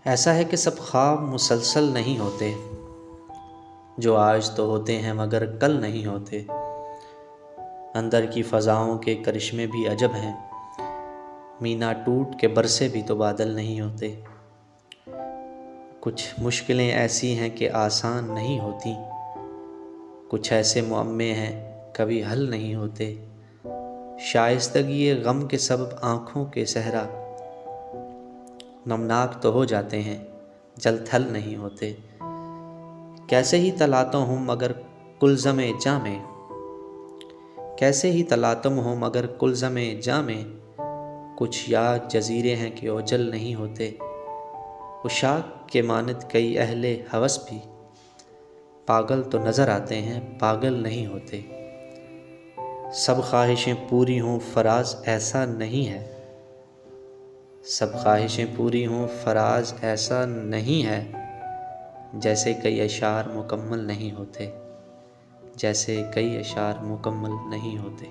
ایسا ہے کہ سب خواب مسلسل نہیں ہوتے، جو آج تو ہوتے ہیں مگر کل نہیں ہوتے۔ اندر کی فضاؤں کے کرشمے بھی عجب ہیں، مینا ٹوٹ کے برسے بھی تو بادل نہیں ہوتے۔ کچھ مشکلیں ایسی ہیں کہ آسان نہیں ہوتی، کچھ ایسے معمے ہیں کبھی حل نہیں ہوتے۔ شائستگی غم کے سبب آنکھوں کے صحرا نمناک تو ہو جاتے ہیں، جل تھل نہیں ہوتے۔ کیسے ہی تلاطم ہوں مگر کلزم جاں میں، کیسے ہی تلاطم ہوں مگر کلزم جاں میں، کچھ یاد جزیرے ہیں کہ اوجل نہیں ہوتے۔ عشاق کے مانند کئی اہل ہوس بھی پاگل تو نظر آتے ہیں، پاگل نہیں ہوتے۔ سب خواہشیں پوری ہوں فراز ایسا نہیں ہے، سب خواہشیں پوری ہوں فراز ایسا نہیں ہے، جیسے کئی اشعار مکمل نہیں ہوتے، جیسے کئی اشعار مکمل نہیں ہوتے۔